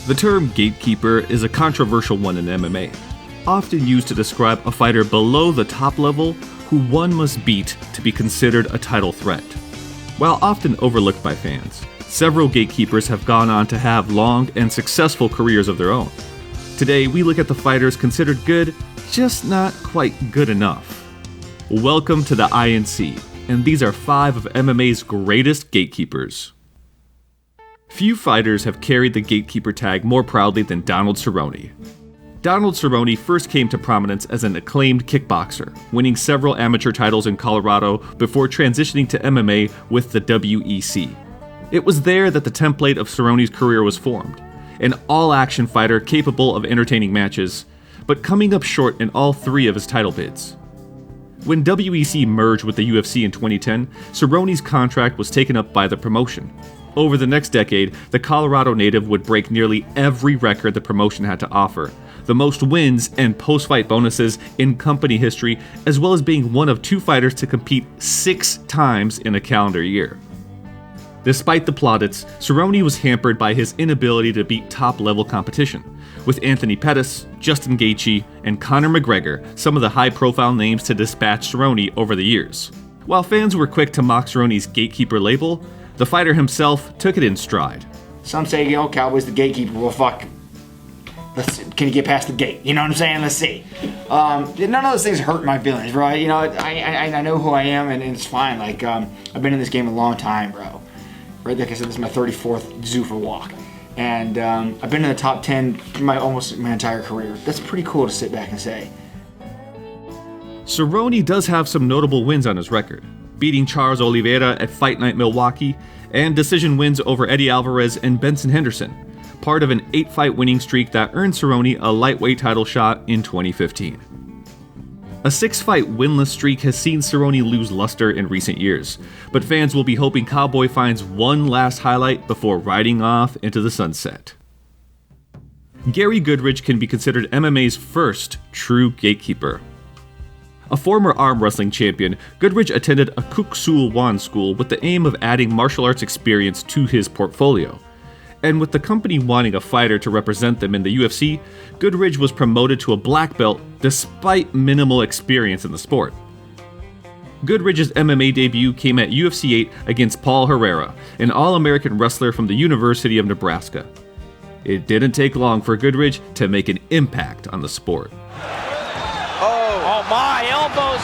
The term gatekeeper is a controversial one in MMA, often used to describe a fighter below the top level who one must beat to be considered a title threat. While often overlooked by fans, several gatekeepers have gone on to have long and successful careers of their own. Today, we look at the fighters considered good, just not quite good enough. Welcome to the INC, and these are 5 of MMA's greatest gatekeepers. Few fighters have carried the gatekeeper tag more proudly than Donald Cerrone. Donald Cerrone first came to prominence as an acclaimed kickboxer, winning several amateur titles in Colorado before transitioning to MMA with the WEC. It was there that the template of Cerrone's career was formed, an all-action fighter capable of entertaining matches, but coming up short in all 3 of his title bids. When WEC merged with the UFC in 2010, Cerrone's contract was taken up by the promotion. Over the next decade, the Colorado native would break nearly every record the promotion had to offer, the most wins and post-fight bonuses in company history, as well as being one of 2 fighters to compete 6 times in a calendar year. Despite the plaudits, Cerrone was hampered by his inability to beat top-level competition, with Anthony Pettis, Justin Gaethje, and Conor McGregor some of the high-profile names to dispatch Cerrone over the years. While fans were quick to mock Cerrone's gatekeeper label, the fighter himself took it in stride. Some say, Cowboy's the gatekeeper. Well, fuck. Can you get past the gate? You know what I'm saying? Let's see. None of those things hurt my feelings, bro. I know who I am, and it's fine. I've been in this game a long time, bro. Right, like I said, this is my 34th Zuffa walk. And I've been in the top 10 almost my entire career. That's pretty cool to sit back and say. Cerrone does have some notable wins on his record, beating Charles Oliveira at Fight Night Milwaukee, and decision wins over Eddie Alvarez and Benson Henderson, part of an 8-fight winning streak that earned Cerrone a lightweight title shot in 2015. A 6-fight winless streak has seen Cerrone lose luster in recent years, but fans will be hoping Cowboy finds one last highlight before riding off into the sunset. Gary Goodrich can be considered MMA's first true gatekeeper. A former arm wrestling champion, Goodrich attended a Kuk Sool Won school with the aim of adding martial arts experience to his portfolio. And with the company wanting a fighter to represent them in the UFC, Goodrich was promoted to a black belt despite minimal experience in the sport. Goodrich's MMA debut came at UFC 8 against Paul Herrera, an All-American wrestler from the University of Nebraska. It didn't take long for Goodrich to make an impact on the sport. Oh my, elbows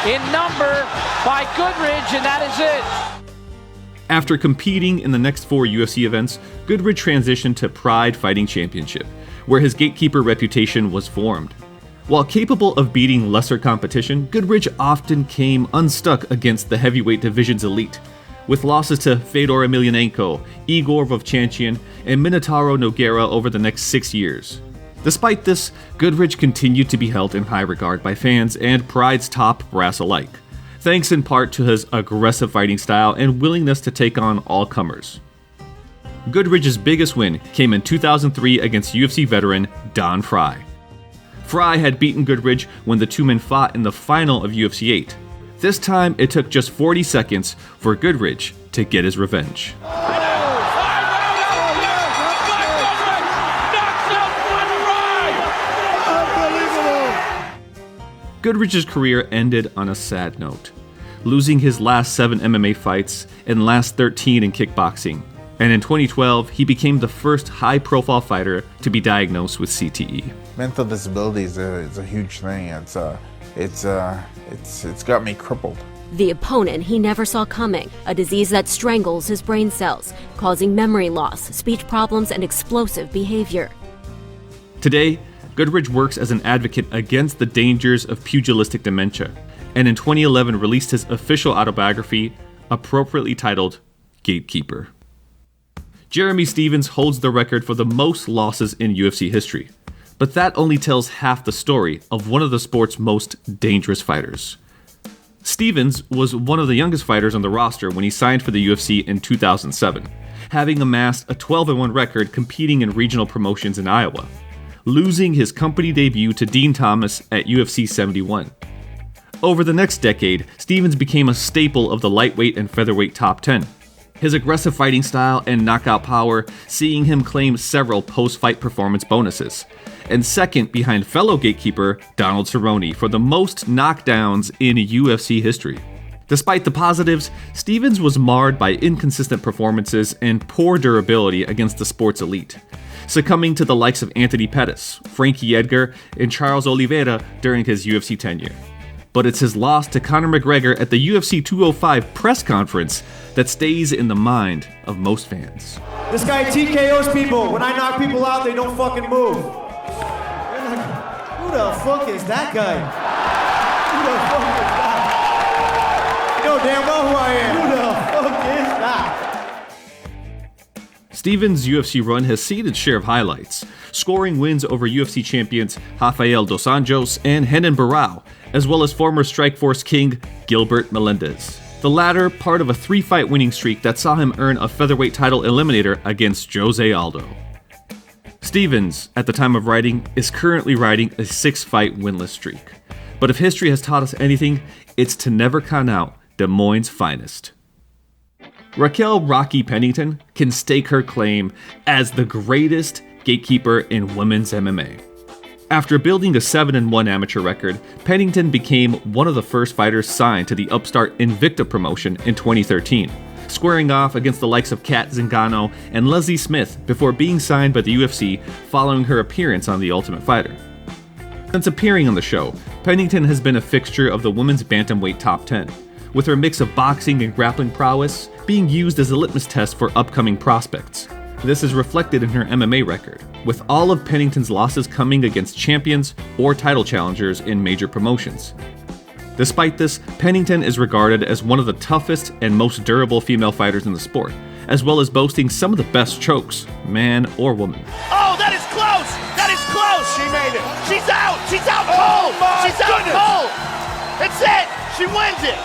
in number by Goodrich, and that is it. After competing in the next 4 UFC events, Goodrich transitioned to Pride Fighting Championship, where his gatekeeper reputation was formed. While capable of beating lesser competition, Goodrich often came unstuck against the heavyweight division's elite, with losses to Fedor Emelianenko, Igor Vovchanchian, and Minotauro Nogueira over the next 6 years. Despite this, Goodrich continued to be held in high regard by fans and Pride's top brass alike, thanks in part to his aggressive fighting style and willingness to take on all comers. Goodrich's biggest win came in 2003 against UFC veteran Don Frye. Frye had beaten Goodrich when the 2 men fought in the final of UFC 8. This time, it took just 40 seconds for Goodrich to get his revenge. Goodrich's career ended on a sad note, losing his last 7 MMA fights and last 13 in kickboxing. And in 2012, he became the first high-profile fighter to be diagnosed with CTE. Mental disability is a huge thing. It's got me crippled. The opponent he never saw coming, a disease that strangles his brain cells, causing memory loss, speech problems, and explosive behavior. Today, Goodrich works as an advocate against the dangers of pugilistic dementia, and in 2011 released his official autobiography, appropriately titled Gatekeeper. Jeremy Stephens holds the record for the most losses in UFC history, but that only tells half the story of one of the sport's most dangerous fighters. Stephens was one of the youngest fighters on the roster when he signed for the UFC in 2007, having amassed a 12-1 record competing in regional promotions in Iowa, losing his company debut to Dean Thomas at UFC 71. Over the next decade, Stephens became a staple of the lightweight and featherweight top 10. His aggressive fighting style and knockout power seeing him claim several post-fight performance bonuses, and second behind fellow Gatekeeper Donald Cerrone for the most knockdowns in UFC history. Despite the positives, Stephens was marred by inconsistent performances and poor durability against the sport's elite, succumbing to the likes of Anthony Pettis, Frankie Edgar, and Charles Oliveira during his UFC tenure. But it's his loss to Conor McGregor at the UFC 205 press conference that stays in the mind of most fans. This guy TKOs people. When I knock people out, they don't fucking move. Who the fuck is that guy? Who the fuck is that? You know damn well who I am. Who the fuck is that? Stephens' UFC run has seen its share of highlights, scoring wins over UFC champions Rafael dos Anjos and Renan Barão, as well as former Strikeforce king Gilbert Melendez. The latter part of a 3-fight winning streak that saw him earn a featherweight title eliminator against Jose Aldo. Stephens, at the time of writing, is currently riding a 6-fight winless streak. But if history has taught us anything, it's to never count out Des Moines' finest. Raquel "Rocky" Pennington can stake her claim as the greatest gatekeeper in women's MMA. After building a 7-1 amateur record, Pennington became one of the first fighters signed to the upstart Invicta promotion in 2013, squaring off against the likes of Kat Zingano and Leslie Smith before being signed by the UFC following her appearance on The Ultimate Fighter. Since appearing on the show, Pennington has been a fixture of the women's bantamweight top 10, with her mix of boxing and grappling prowess being used as a litmus test for upcoming prospects. This is reflected in her MMA record, with all of Pennington's losses coming against champions or title challengers in major promotions. Despite this, Pennington is regarded as one of the toughest and most durable female fighters in the sport, as well as boasting some of the best chokes, man or woman. Oh, that is close! That is close! She made it! She's out! She's out cold! She's out cold! That's it! She wins it!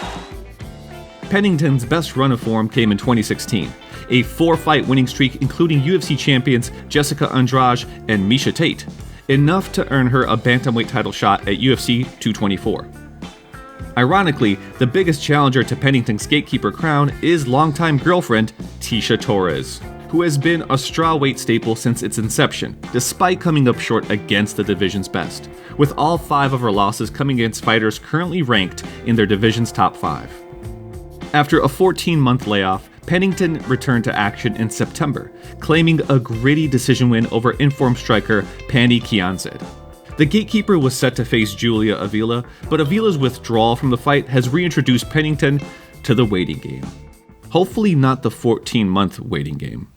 Pennington's best run of form came in 2016, a 4-fight winning streak including UFC champions Jessica Andrade and Miesha Tate, enough to earn her a bantamweight title shot at UFC 224. Ironically, the biggest challenger to Pennington's Gatekeeper crown is longtime girlfriend Tecia Torres, who has been a strawweight staple since its inception, despite coming up short against the division's best, with all 5 of her losses coming against fighters currently ranked in their division's top 5. After a 14-month layoff, Pennington returned to action in September, claiming a gritty decision win over informed striker Pannie Kianzad. The Gatekeeper was set to face Julia Avila, but Avila's withdrawal from the fight has reintroduced Pennington to the waiting game. Hopefully not the 14-month waiting game.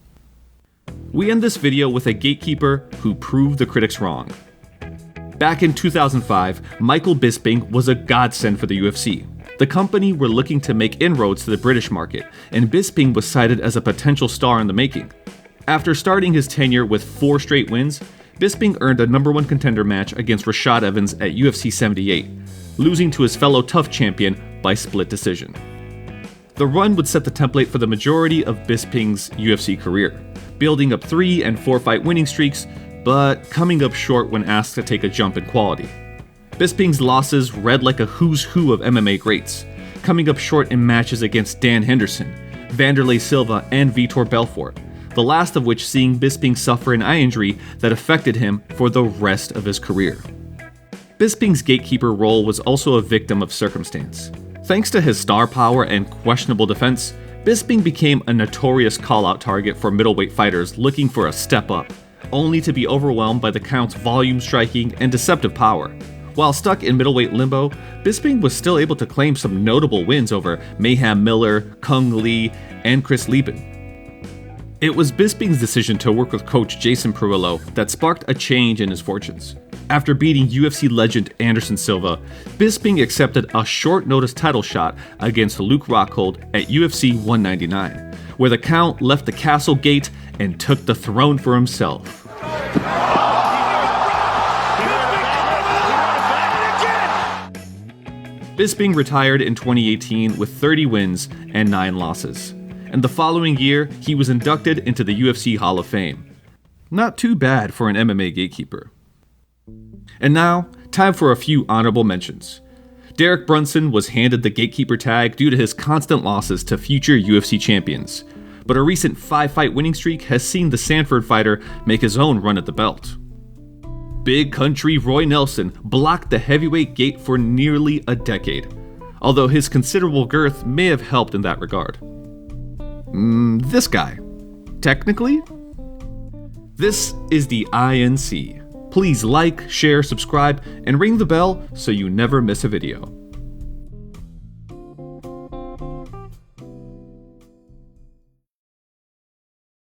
We end this video with a Gatekeeper who proved the critics wrong. Back in 2005, Michael Bisping was a godsend for the UFC. The company were looking to make inroads to the British market, and Bisping was cited as a potential star in the making. After starting his tenure with 4 straight wins, Bisping earned a #1 contender match against Rashad Evans at UFC 78, losing to his fellow TUF champion by split decision. The run would set the template for the majority of Bisping's UFC career, building up 3- and 4-fight winning streaks, but coming up short when asked to take a jump in quality. Bisping's losses read like a who's who of MMA greats, coming up short in matches against Dan Henderson, Vanderlei Silva, and Vitor Belfort, the last of which seeing Bisping suffer an eye injury that affected him for the rest of his career. Bisping's Gatekeeper role was also a victim of circumstance. Thanks to his star power and questionable defense, Bisping became a notorious call-out target for middleweight fighters looking for a step up, only to be overwhelmed by the Count's volume striking and deceptive power. While stuck in middleweight limbo, Bisping was still able to claim some notable wins over Mayhem Miller, Kung Lee, and Chris Lieben. It was Bisping's decision to work with coach Jason Perillo that sparked a change in his fortunes. After beating UFC legend Anderson Silva, Bisping accepted a short-notice title shot against Luke Rockhold at UFC 199, where the Count left the castle gate and took the throne for himself. Bisping retired in 2018 with 30 wins and 9 losses, and the following year he was inducted into the UFC Hall of Fame. Not too bad for an MMA Gatekeeper. And now, time for a few honorable mentions. Derek Brunson was handed the Gatekeeper tag due to his constant losses to future UFC champions. but a recent 5-fight winning streak has seen the Sanford fighter make his own run at the belt. Big Country Roy Nelson blocked the heavyweight gate for nearly a decade, although his considerable girth may have helped in that regard. This guy. Technically? This is the INC. Please like, share, subscribe, and ring the bell so you never miss a video.